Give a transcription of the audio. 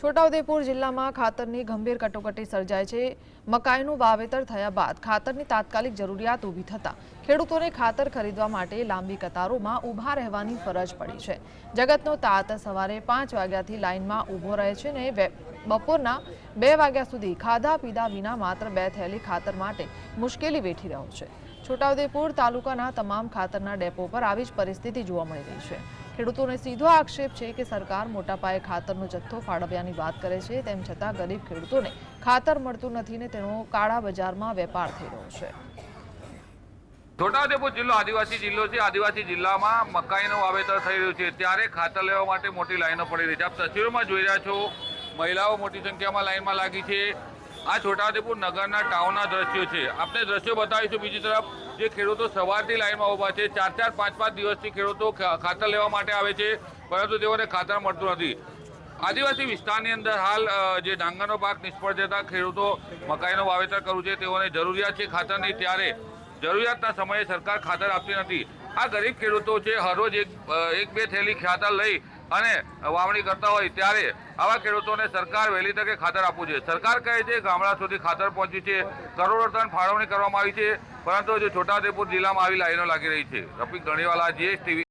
છોટાઉદેપુર જિલ્લામાં ખાતરની ગંભીર કટોકટી સર્જાય છે। મકાઈનું વાવેતર થયા બાદ ખાતરની તાત્કાલિક જરૂરિયાત ઊભી થતા ખેડૂતોને ખાતર ખરીદવા માટે લાંબી કતારોમાં ઊભા રહેવાની ફરજ પડી છે। જગતનો તાત સવારે 5 વાગ્યાથી લાઇનમાં ઊભો રહે છે ને બપોરના 2 વાગ્યા સુધી ખાધા પીધા વિના માત્ર 2 થેલી ખાતર માટે મુશ્કેલી વેઠી રહ્યો છે। છોટાઉદેપુર તાલુકાના તમામ ખાતરના ડેપો પર આવી જ પરિસ્થિતિ જોવા મળી રહી છે। ખેડૂતોને સીધો આક્ષેપ છે કે સરકાર મોટા પાયે ખાતરનો જથ્થો ફાળવ્યાની વાત કરે છે, તેમ છતાં ગરીબ ખેડૂતોને ખાતર મળતું નથી ને તેનો કાળા બજારમાં વેપાર થઈ રહ્યો છે। છોટાઉદેપુર જિલ્લો આદિવાસી જિલ્લો છે। આદિવાસી જિલ્લામાં મકાઈનું વાવેતર થઈ રહ્યું છે, ત્યારે ખાતર લેવા માટે મોટી લાઈનો પડી રહી છે। આપ તસવીરોમાં જોઈ રહ્યા છો, મહિલાઓ મોટી સંખ્યામાં લાઈનમાં લાગી છે। આ છોટાઉદેપુર નગરના ટાઉનના દ્રશ્યો છે। આપને દ્રશ્યો બતાવીશું। બીજી તરફ જે ખેડૂતો સવારથી લાઈનમાં ઊભા છે, 4-4, 5-5 દિવસથી ખેડૂતો ખાતર લેવા માટે આવે છે, પરંતુ તેઓને ખાતર મળતું નથી। આદિવાસી વિસ્તારની અંદર હાલ જે ડાંગરનો પાક નિષ્ફળ જતા ખેડૂતો મકાઈનું વાવેતર કરવું છે, તેઓને જરૂરિયાત છે ખાતરની, ત્યારે જરૂરિયાતના સમયે સરકાર ખાતર આપતી નથી। આ ગરીબ ખેડૂતો છે, હરરોજ એક બે થેલી ખાતર લઈ અને વાવણી કરતા હોય, ત્યારે આવા ખેડૂતોને સરકાર વહેલી તકે ખાતર આપવું છે। સરકાર કહે છે ગામડા સુધી ખાતર પહોંચ્યું છે, કરોડો ટન ફાળવણી કરવામાં આવી છે, પરંતુ જો છોટાઉદેપુર જિલ્લામાં આવી લાઈનો લાગી રહી છે। Rafiq ગણીવાલા, GS TV।